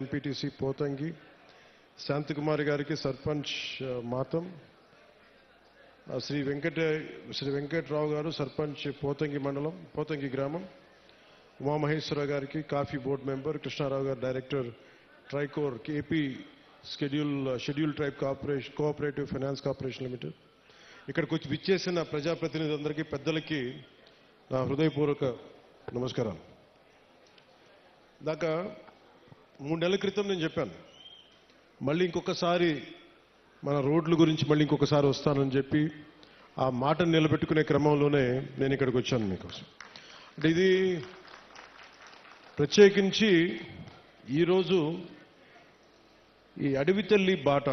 MPTC Pothangi Santhi Kumari గారికి సర్పంచ్ మాతం, శ్రీ వెంకటరావు గారు సర్పంచ్ పోతంగి మండలం పోతంగి గ్రామం, ఉమామహేశ్వర గారికి కాఫీ బోర్డు మెంబర్, కృష్ణారావు గారు director Tricor AP scheduled tribe cooperative finance corporation limited, ఇక్కడికి వచ్చి విచ్చేసిన ప్రజాప్రతినిధులందరికీ పెద్దలకి నా హృదయపూర్వక నమస్కారాలు. దాకా 3 నెలల క్రితం నేను చెప్పాను, మళ్ళీ ఇంకొకసారి మన రోడ్ల గురించి మళ్ళీ ఇంకొకసారి వస్తానని చెప్పి ఆ మాటను నిలబెట్టుకునే క్రమంలోనే నేను ఇక్కడికి వచ్చాను మీకోసం. అంటే ఇది ప్రత్యేకించి ఈరోజు ఈ అడవి తల్లి బాట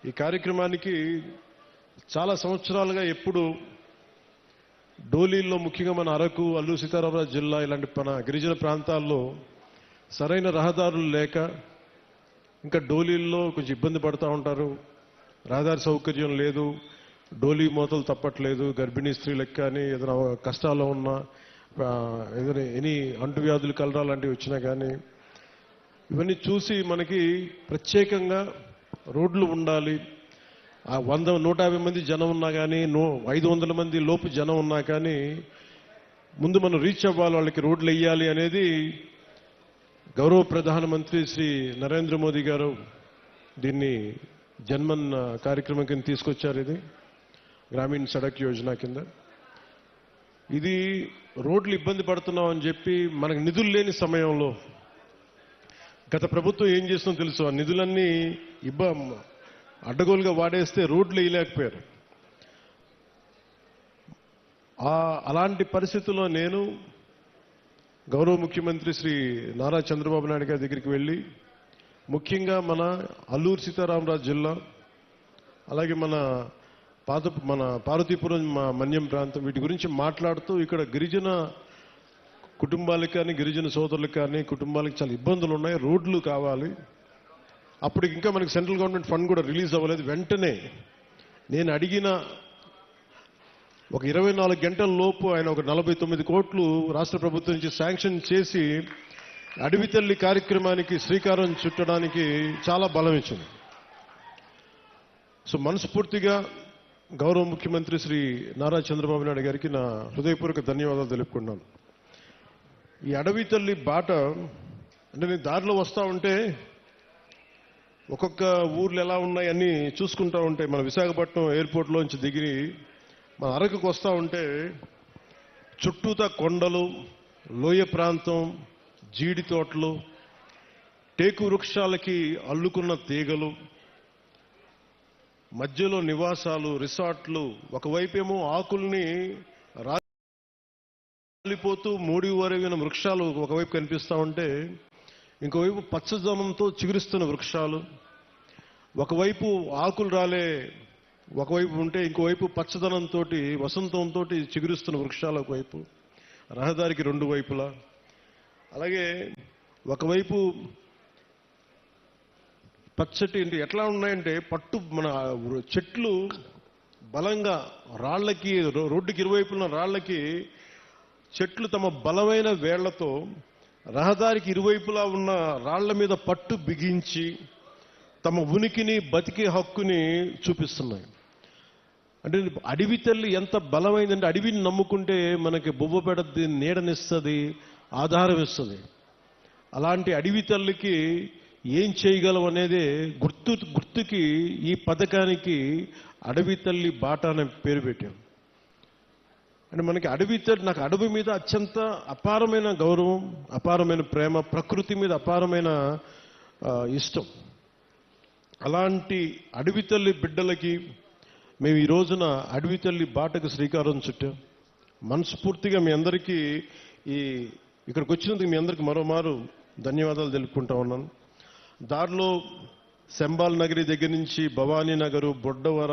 ఈ కార్యక్రమానికి చాలా సంవత్సరాలుగా ఎప్పుడు డోలీల్లో, ముఖ్యంగా మన అరకు, అల్లూరు సీతారామరాజు జిల్లా ఇలాంటి మన గిరిజన ప్రాంతాల్లో సరైన రహదారులు లేక ఇంకా డోలీల్లో కొంచెం ఇబ్బంది పడుతూ ఉంటారు. రహదారి సౌకర్యం లేదు, డోలీ మోతలు తప్పట్లేదు. గర్భిణీ స్త్రీలకు కానీ ఏదైనా కష్టాల్లో ఉన్నా, ఏదైనా ఎనీ అంటువ్యాధులు కలరా లాంటివి వచ్చినా కానీ ఇవన్నీ చూసి మనకి ప్రత్యేకంగా రోడ్లు ఉండాలి. 100-150 మంది జనం ఉన్నా కానీ 500 మంది లోపు జనం ఉన్నా కానీ ముందు మనం రీచ్ అవ్వాలి, వాళ్ళకి రోడ్లు వేయాలి అనేది గౌరవ ప్రధానమంత్రి శ్రీ నరేంద్ర మోదీ గారు దీన్ని జన్మన్ కార్యక్రమం కింద తీసుకొచ్చారు. ఇది గ్రామీణ సడక్ యోజన కింద. ఇది రోడ్లు ఇబ్బంది పడుతున్నాం అని చెప్పి మనకు నిధులు లేని సమయంలో గత ప్రభుత్వం ఏం చేస్తుందో తెలుసు, ఆ నిధులన్నీ అడ్డగోలుగా వాడేస్తే రోడ్లు వేయలేకపోయారు. అలాంటి పరిస్థితుల్లో నేను గౌరవ ముఖ్యమంత్రి శ్రీ నారా చంద్రబాబు నాయుడు గారి దగ్గరికి వెళ్ళి ముఖ్యంగా మన అల్లూరు సీతారామరాజు జిల్లా, అలాగే మన పార్వతీపురం, మన్యం ప్రాంతం, వీటి గురించి మాట్లాడుతూ ఇక్కడ గిరిజన కుటుంబాలకు కానీ, గిరిజన సోదరులకు కానీ, కుటుంబాలకు చాలా ఇబ్బందులు ఉన్నాయి, రోడ్లు కావాలి. అప్పటికి ఇంకా మనకి సెంట్రల్ గవర్నమెంట్ ఫండ్ కూడా రిలీజ్ అవ్వలేదు. వెంటనే నేను అడిగిన ఒక 24 గంటల లోపు ఆయన ఒక 49 కోట్లు రాష్ట్ర ప్రభుత్వం నుంచి శాంక్షన్ చేసి అడవి తల్లి కార్యక్రమానికి శ్రీకారం చుట్టడానికి చాలా బలం ఇచ్చింది. సో మనస్ఫూర్తిగా గౌరవ ముఖ్యమంత్రి శ్రీ నారా చంద్రబాబు నాయుడు గారికి నా హృదయపూర్వక ధన్యవాదాలు తెలుపుకున్నాను. ఈ అడవి తల్లి బాట అంటే నేను దారిలో వస్తూ ఉంటే ఒక్కొక్క ఊర్లు ఎలా ఉన్నాయని చూసుకుంటూ ఉంటే, మన విశాఖపట్నం ఎయిర్పోర్ట్లోంచి దిగి మన అరకుకు వస్తూ ఉంటే చుట్టూతా కొండలు, లోయ ప్రాంతం, జీడి తోటలు, టేకు వృక్షాలకి అల్లుకున్న తీగలు, మధ్యలో నివాసాలు, రిసార్ట్లు, ఒకవైపేమో ఆకుల్ని రాలిపోతూ మూడి వరిగిన వృక్షాలు ఒకవైపు కనిపిస్తూ ఉంటే, ఇంకోవైపు పచ్చదనంతో చిగురిస్తున్న వృక్షాలు, ఒకవైపు ఆకులు రాలే ఒకవైపు ఉంటే ఇంకోవైపు పచ్చదనంతో వసంతంతో చిగురిస్తున్న వృక్షాలు ఒకవైపు, రహదారికి 2 వైపులా. అలాగే ఒకవైపు పచ్చటి ఎట్లా ఉన్నాయంటే మన చెట్లు బలంగా రాళ్లకి, రోడ్డుకి ఇరువైపున రాళ్లకి చెట్లు తమ బలమైన వేళ్లతో రహదారికి ఇరువైపులా ఉన్న రాళ్ల మీద పట్టు బిగించి తమ ఉనికిని, బతికే హక్కుని చూపిస్తున్నాయి. అంటే అడవి తల్లి ఎంత బలమైందంటే, అడవిని నమ్ముకుంటే మనకి బొవ్వ పెడద్ది, నీడనిస్తుంది, ఆధారం ఇస్తుంది. అలాంటి అడవి తల్లికి ఏం చేయగలం అనేది గుర్తుకి ఈ పథకానికి అడవి తల్లి బాట అనే పేరు పెట్టాం. అంటే మనకి నాకు అడవి మీద అత్యంత అపారమైన గౌరవం, అపారమైన ప్రేమ, ప్రకృతి మీద అపారమైన ఇష్టం. అలాంటి అడవి తల్లి బిడ్డలకి మేము ఈ రోజున అడవి తల్లి బాటకు శ్రీకారం చుట్టాం. మనస్ఫూర్తిగా మీ అందరికీ ఇక్కడికి వచ్చినందుకు మీ అందరికీ మరోమారు ధన్యవాదాలు తెలుపుకుంటా ఉన్నాను. దారిలో శంబాల్ నగరి దగ్గర నుంచి భవానీ నగరు, బొడ్డవర